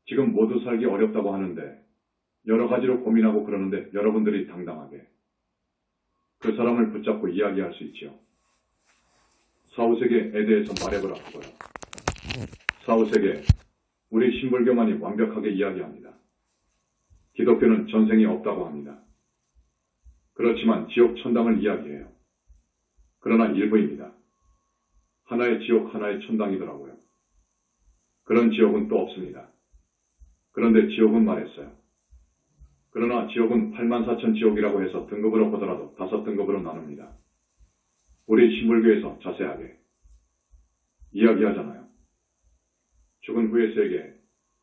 지금 모두 살기 어렵다고 하는데 여러 가지로 고민하고 그러는데 여러분들이 당당하게 그 사람을 붙잡고 이야기할 수 있지요. 사후세계에 대해서 말해보라 그거야. 사후세계, 우리 신불교만이 완벽하게 이야기합니다. 기독교는 전생이 없다고 합니다. 그렇지만 지옥 천당을 이야기해요. 그러나 일부입니다. 하나의 지옥 하나의 천당이더라고요. 그런 지옥은 또 없습니다. 그런데 지옥은 말했어요. 그러나 지옥은 84,000 지옥이라고 해서 등급으로 보더라도 5등급으로 나눕니다. 우리 신불교에서 자세하게 이야기하잖아요. 죽은 후의 세계,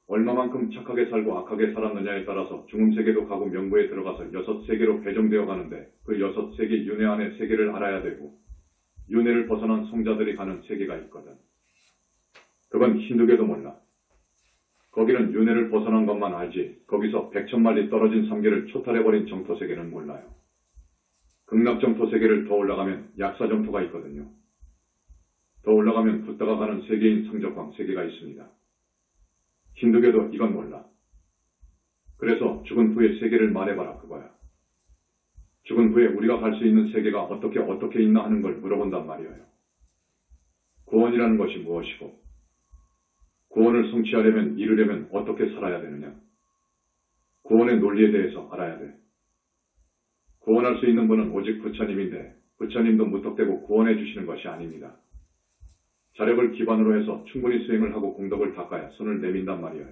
얼마만큼 착하게 살고 악하게 살았느냐에 따라서 죽음 세계도 가고 명부에 들어가서 6세계로 배정되어 가는데 그 6세계 윤회 안의 세계를 알아야 되고 윤회를 벗어난 성자들이 가는 세계가 있거든. 그건 힌두교도 몰라. 거기는 윤회를 벗어난 것만 알지 거기서 100,000마리 떨어진 삼계를 초탈해버린 정토세계는 몰라요. 극락정토세계를 더 올라가면 약사정토가 있거든요. 더 올라가면 붓다가 가는 세계인 상적광 세계가 있습니다. 힌두교도 이건 몰라. 그래서 죽은 후의 세계를 말해봐라 그거야. 죽은 후에 우리가 갈 수 있는 세계가 어떻게 있나 하는 걸 물어본단 말이에요. 구원이라는 것이 무엇이고 구원을 성취하려면 이루려면 어떻게 살아야 되느냐. 구원의 논리에 대해서 알아야 돼. 구원할 수 있는 분은 오직 부처님인데 부처님도 무턱대고 구원해 주시는 것이 아닙니다. 자력을 기반으로 해서 충분히 수행을 하고 공덕을 닦아야 손을 내민단 말이에요.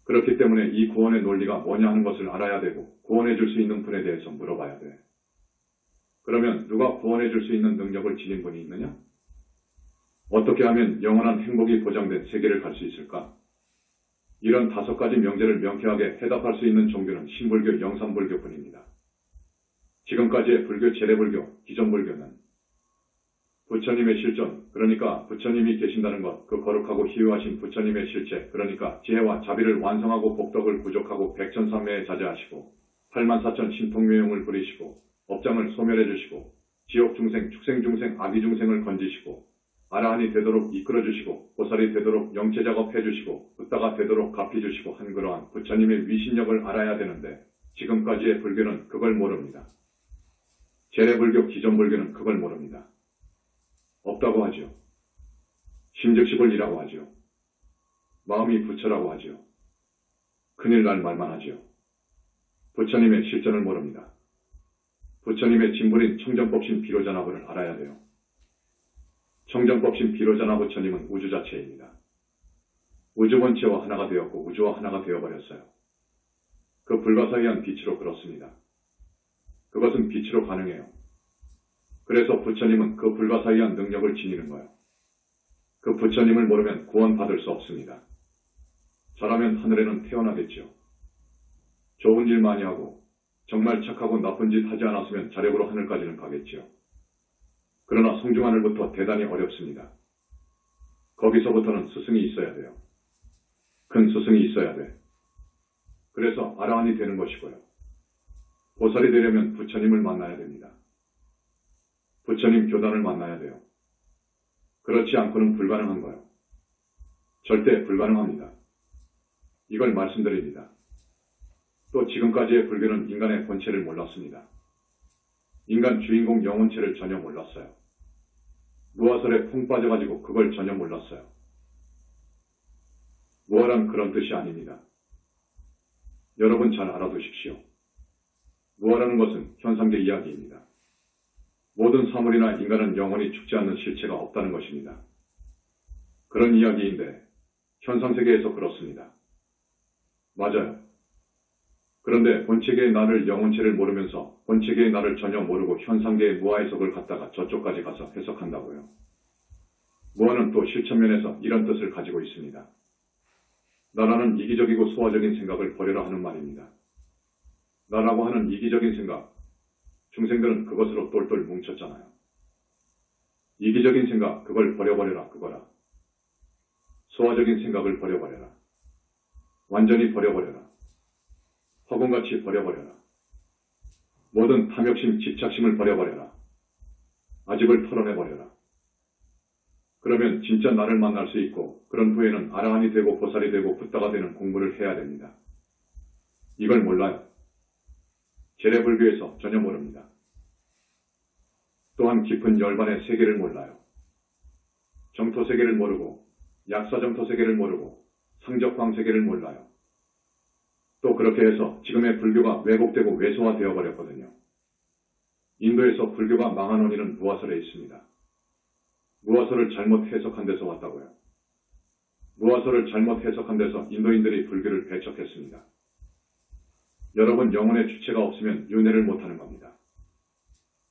그렇기 때문에 이 구원의 논리가 뭐냐 하는 것을 알아야 되고 구원해 줄 수 있는 분에 대해서 물어봐야 돼. 그러면 누가 구원해 줄 수 있는 능력을 지닌 분이 있느냐? 어떻게 하면 영원한 행복이 보장된 세계를 갈 수 있을까? 이런 5가지 명제를 명쾌하게 해답할 수 있는 종교는 신불교, 영산불교뿐입니다. 지금까지의 불교, 재래불교, 기존불교는 부처님의 실존, 그러니까 부처님이 계신다는 것, 그 거룩하고 희유하신 부처님의 실체, 그러니까 지혜와 자비를 완성하고 복덕을 부족하고 백천삼매에 자제하시고 84,000 신통묘용을 부리시고 업장을 소멸해 주시고 지옥 중생, 축생 중생, 아기 중생을 건지시고 아라한이 되도록 이끌어 주시고 보살이 되도록 영체 작업해 주시고 붓다가 되도록 갚이 주시고 한 그러한 부처님의 위신력을 알아야 되는데 지금까지의 불교는 그걸 모릅니다. 재래불교, 기존불교는 그걸 모릅니다. 없다고 하죠. 심즉시불이라고 하죠. 마음이 부처라고 하죠. 큰일 날 말만 하죠. 부처님의 실존을 모릅니다. 부처님의 진물인 청정법신 비로자나부를 알아야 돼요. 청정법신 비로자나 부처님은 우주 자체입니다. 우주 본체와 하나가 되었고 우주와 하나가 되어버렸어요. 그 불가사의한 빛으로 그렇습니다. 그것은 빛으로 가능해요. 그래서 부처님은 그 불가사의한 능력을 지니는 거예요. 그 부처님을 모르면 구원받을 수 없습니다. 저라면 하늘에는 태어나겠죠. 좋은 일 많이 하고 정말 착하고 나쁜 짓 하지 않았으면 자력으로 하늘까지는 가겠죠. 그러나 성중하늘부터 대단히 어렵습니다. 거기서부터는 스승이 있어야 돼요. 큰 스승이 있어야 돼. 그래서 아라한이 되는 것이고요. 보살이 되려면 부처님을 만나야 됩니다. 부처님 교단을 만나야 돼요. 그렇지 않고는 불가능한 거예요. 절대 불가능합니다. 이걸 말씀드립니다. 또 지금까지의 불교는 인간의 본체를 몰랐습니다. 인간 주인공 영혼체를 전혀 몰랐어요. 무아설에 푹 빠져가지고 그걸 전혀 몰랐어요. 무아란 그런 뜻이 아닙니다. 여러분 잘 알아두십시오. 무아라는 것은 현상계 이야기입니다. 모든 사물이나 인간은 영원히 죽지 않는 실체가 없다는 것입니다. 그런 이야기인데 현상세계에서 그렇습니다. 맞아요. 그런데 본체계의 나를 영혼체를 모르면서 본체계의 나를 전혀 모르고 현상계의 무아 해석을 갖다가 저쪽까지 가서 해석한다고요. 무아는 또 실천면에서 이런 뜻을 가지고 있습니다. 나라는 이기적이고 소화적인 생각을 버려라 하는 말입니다. 나라고 하는 이기적인 생각, 중생들은 그것으로 똘똘 뭉쳤잖아요. 이기적인 생각, 그걸 버려버려라 그거라. 소화적인 생각을 버려버려라. 완전히 버려버려라. 허공같이 버려버려라. 모든 탐욕심, 집착심을 버려버려라. 아집을 털어내버려라. 그러면 진짜 나를 만날 수 있고 그런 후에는 아라한이 되고 보살이 되고 붓다가 되는 공부를 해야 됩니다. 이걸 몰라요. 제례불교에서 전혀 모릅니다. 또한 깊은 열반의 세계를 몰라요. 정토세계를 모르고 약사정토세계를 모르고 상적광세계를 몰라요. 또 그렇게 해서 지금의 불교가 왜곡되고 왜소화되어 버렸거든요. 인도에서 불교가 망한 원인은 무아설에 있습니다. 무아설을 잘못 해석한 데서 왔다고요. 무아설을 잘못 해석한 데서 인도인들이 불교를 배척했습니다. 여러분 영혼의 주체가 없으면 윤회를 못하는 겁니다.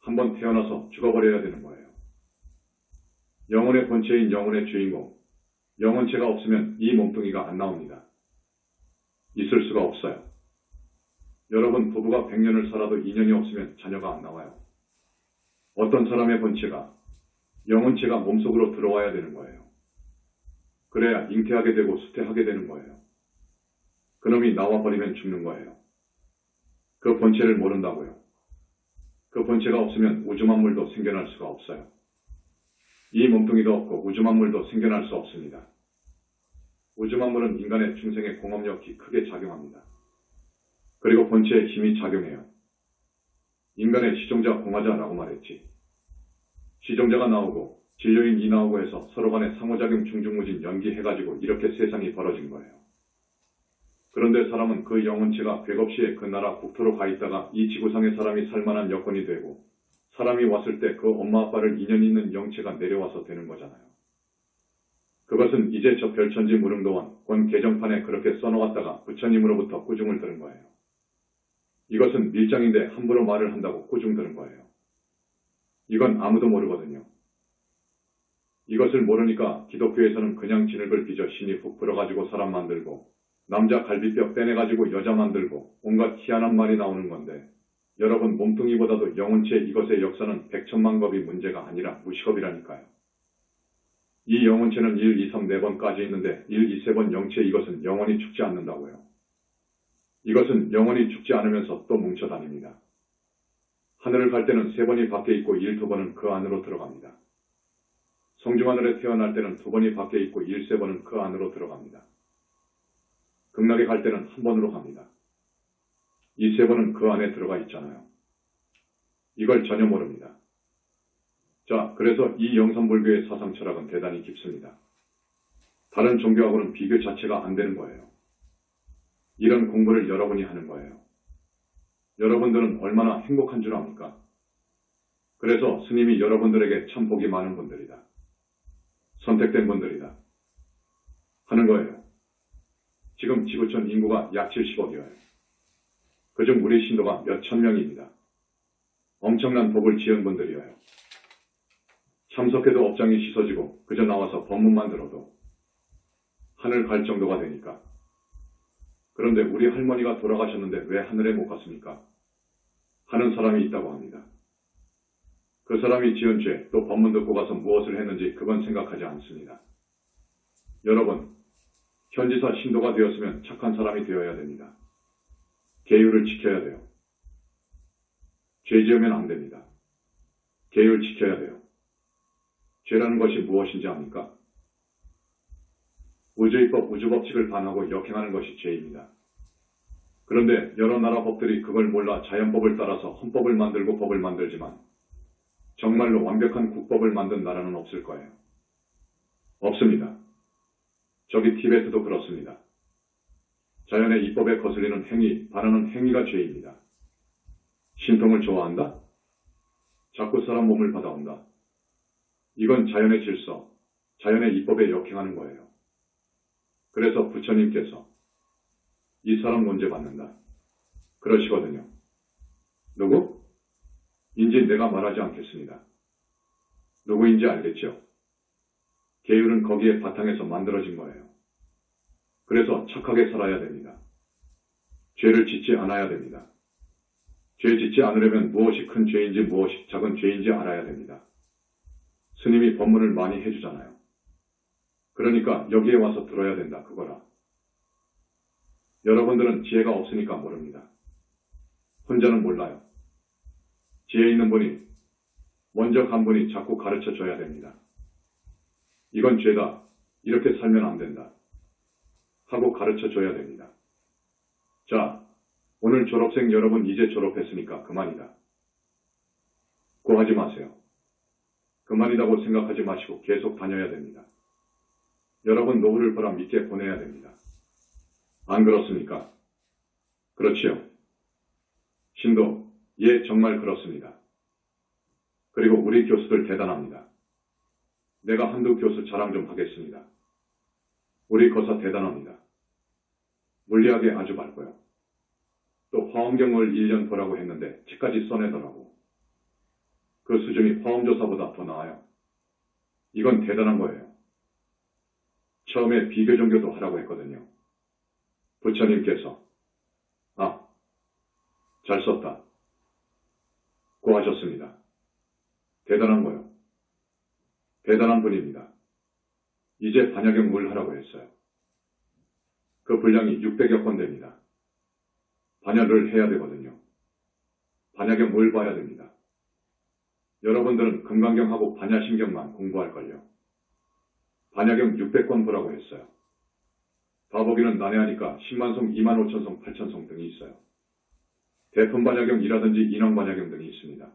한번 태어나서 죽어버려야 되는 거예요. 영혼의 본체인 영혼의 주인공, 영혼체가 없으면 이 몸뚱이가 안 나옵니다. 있을 수가 없어요. 여러분 부부가 100년을 살아도 인연이 없으면 자녀가 안 나와요. 어떤 사람의 본체가, 영혼체가 몸속으로 들어와야 되는 거예요. 그래야 잉태하게 되고 수태하게 되는 거예요. 그놈이 나와버리면 죽는 거예요. 그 본체를 모른다고요. 그 본체가 없으면 우주만물도 생겨날 수가 없어요. 이 몸뚱이도 없고 우주만물도 생겨날 수 없습니다. 우주만물은 인간의 중생의 공업력이 크게 작용합니다. 그리고 본체의 힘이 작용해요. 인간의 시종자 공화자라고 말했지. 시종자가 나오고 진료인이 나오고 해서 서로 간에 상호작용 중중무진 연기해가지고 이렇게 세상이 벌어진 거예요. 그런데 사람은 그 영혼체가 백업시에 그 나라 국토로 가 있다가 이 지구상의 사람이 살만한 여건이 되고 사람이 왔을 때 그 엄마 아빠를 인연 있는 영체가 내려와서 되는 거잖아요. 그것은 이제 저 별천지 무릉도원 권 개정판에 그렇게 써놓았다가 부처님으로부터 꾸중을 들은 거예요. 이것은 밀장인데 함부로 말을 한다고 꾸중 들은 거예요. 이건 아무도 모르거든요. 이것을 모르니까 기독교에서는 그냥 진흙을 빚어 신이 훅 불어가지고 사람 만들고 남자 갈비뼈 빼내가지고 여자 만들고 온갖 희한한 말이 나오는 건데 여러분 몸뚱이보다도 영혼체 이것의 역사는 백천만겁이 문제가 아니라 무식업이라니까요. 이 영혼체는 1, 2, 3, 4번까지 있는데 1, 2, 3번 영체 이것은 영원히 죽지 않는다고요. 이것은 영원히 죽지 않으면서 또 뭉쳐 다닙니다. 하늘을 갈 때는 3번이 밖에 있고 1, 2번은 그 안으로 들어갑니다. 성중하늘에 태어날 때는 2번이 밖에 있고 1, 3번은 그 안으로 들어갑니다. 극락에 갈 때는 1번으로 갑니다. 이 3번은 그 안에 들어가 있잖아요. 이걸 전혀 모릅니다. 자, 그래서 이 영산불교의 사상 철학은 대단히 깊습니다. 다른 종교하고는 비교 자체가 안 되는 거예요. 이런 공부를 여러분이 하는 거예요. 여러분들은 얼마나 행복한 줄 압니까? 그래서 스님이 여러분들에게 참 복이 많은 분들이다. 선택된 분들이다. 하는 거예요. 지금 지구촌 인구가 약 70억이에요. 그중 우리 신도가 몇 천 명입니다. 엄청난 복을 지은 분들이에요. 참석해도 업장이 씻어지고 그저 나와서 법문만 들어도 하늘 갈 정도가 되니까. 그런데 우리 할머니가 돌아가셨는데 왜 하늘에 못 갔습니까? 하는 사람이 있다고 합니다. 그 사람이 지은 죄, 또 법문 듣고 가서 무엇을 했는지 그건 생각하지 않습니다. 여러분, 현지사 신도가 되었으면 착한 사람이 되어야 됩니다. 계율을 지켜야 돼요. 죄 지으면 안 됩니다. 계율 지켜야 돼요. 죄라는 것이 무엇인지 압니까? 우주의법, 우주법칙을 반하고 역행하는 것이 죄입니다. 그런데 여러 나라 법들이 그걸 몰라 자연법을 따라서 헌법을 만들고 법을 만들지만 정말로 완벽한 국법을 만든 나라는 없을 거예요. 없습니다. 저기 티베트도 그렇습니다. 자연의 이법에 거슬리는 행위, 반하는 행위가 죄입니다. 신통을 좋아한다? 자꾸 사람 몸을 받아온다. 이건 자연의 질서, 자연의 이법에 역행하는 거예요. 그래서 부처님께서 이 사람 문제 받는다. 그러시거든요. 누구? 인지 내가 말하지 않겠습니다. 누구인지 알겠죠? 계율은 거기에 바탕에서 만들어진 거예요. 그래서 착하게 살아야 됩니다. 죄를 짓지 않아야 됩니다. 죄 짓지 않으려면 무엇이 큰 죄인지 무엇이 작은 죄인지 알아야 됩니다. 스님이 법문을 많이 해주잖아요. 그러니까 여기에 와서 들어야 된다 그거라. 여러분들은 지혜가 없으니까 모릅니다. 혼자는 몰라요. 지혜 있는 분이 먼저 간 분이 자꾸 가르쳐 줘야 됩니다. 이건 죄다. 이렇게 살면 안 된다. 하고 가르쳐 줘야 됩니다. 자, 오늘 졸업생 여러분 이제 졸업했으니까 그만이다. 고하지 마세요. 그만이라고 생각하지 마시고 계속 다녀야 됩니다. 여러분 노후를 보람 있게 보내야 됩니다. 안 그렇습니까? 그렇지요. 신도, 예, 정말 그렇습니다. 그리고 우리 교수들 대단합니다. 내가 한두 교수 자랑 좀 하겠습니다. 우리 거사 대단합니다. 물리학에 아주 밝고요. 또 화엄경을 1년 보라고 했는데 책까지 써내더라고. 그 수준이 화엄조사보다 더 나아요. 이건 대단한 거예요. 처음에 비교 종교도 하라고 했거든요. 부처님께서 잘 썼다. 고하셨습니다. 대단한 거요. 대단한 분입니다. 이제 반야경 물 하라고 했어요. 그 분량이 600여 건 됩니다. 반야를 해야 되거든요. 반야경 물 봐야 됩니다. 여러분들은 금강경하고 반야심경만 공부할걸요. 반야경 600권 보라고 했어요. 다 보기는 난해하니까 10만송, 2만 5천송, 8천송 등이 있어요. 대품반야경이라든지 인왕반야경 등이 있습니다.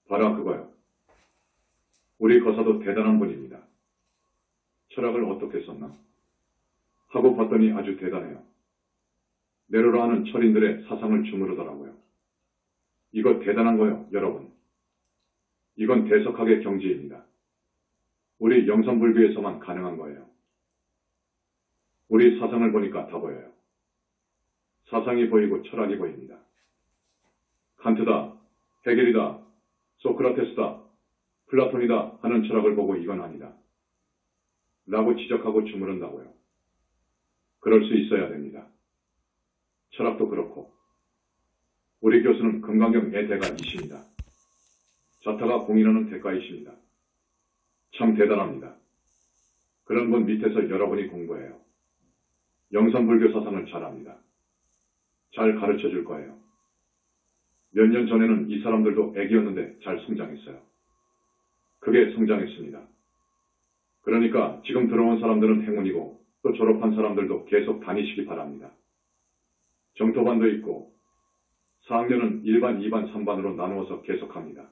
봐라 그거요. 우리 거사도 대단한 분입니다. 철학을 어떻게 썼나? 하고 봤더니 아주 대단해요. 내로라 하는 철인들의 사상을 주무르더라고요. 이거 대단한 거요, 여러분. 이건 대석학의 경지입니다. 우리 영산불교에서만 가능한 거예요. 우리 사상을 보니까 다 보여요. 사상이 보이고 철학이 보입니다. 칸트다, 헤겔이다, 소크라테스다, 플라톤이다 하는 철학을 보고 이건 아니다. 라고 지적하고 주무른다고요. 그럴 수 있어야 됩니다. 철학도 그렇고 우리 교수는 금강경의 대가이십니다. 자타가 공인하는 대가이십니다. 참 대단합니다. 그런 분 밑에서 여러분이 공부해요. 영산불교 사상을 잘합니다. 잘 가르쳐 줄 거예요. 몇 년 전에는 이 사람들도 애기였는데 잘 성장했어요. 크게 성장했습니다. 그러니까 지금 들어온 사람들은 행운이고 또 졸업한 사람들도 계속 다니시기 바랍니다. 정토반도 있고 4학년은 1반, 2반, 3반으로 나누어서 계속합니다.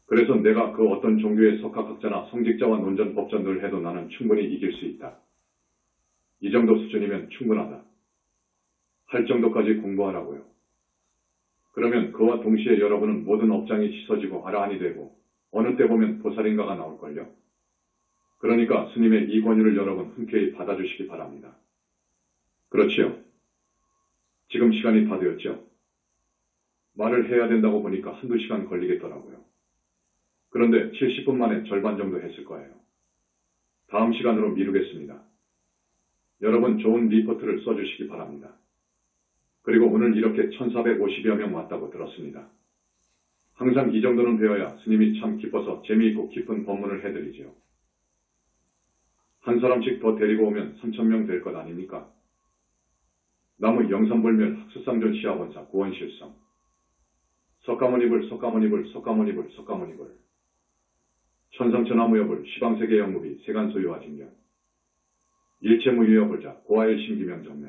그래서 내가 그 어떤 종교의 석학학자나 성직자와 논전, 법전을 해도 나는 충분히 이길 수 있다. 이 정도 수준이면 충분하다. 할 정도까지 공부하라고요. 그러면 그와 동시에 여러분은 모든 업장이 씻어지고 아라한이 되고 어느 때 보면 보살인가가 나올걸요. 그러니까 스님의 이 권유를 여러분 흔쾌히 받아주시기 바랍니다. 그렇지요. 지금 시간이 다 되었죠. 말을 해야 된다고 보니까 한두 시간 걸리겠더라고요. 그런데 70분 만에 절반 정도 했을 거예요. 다음 시간으로 미루겠습니다. 여러분 좋은 리포트를 써주시기 바랍니다. 그리고 오늘 이렇게 1450여 명 왔다고 들었습니다. 항상 이 정도는 배워야 스님이 참 기뻐서 재미있고 깊은 법문을 해드리지요. 한 사람씩 더 데리고 오면 3,000명 될 것 아닙니까? 나무 영산불멸 학수상전 시아원사 고원실성 석가모니불, 석가모니불, 석가모니불, 석가모니불. 천성천하무여불, 시방세계 영무비, 세간소유화 직면. 일체무유여불자, 고아의 신기명정매.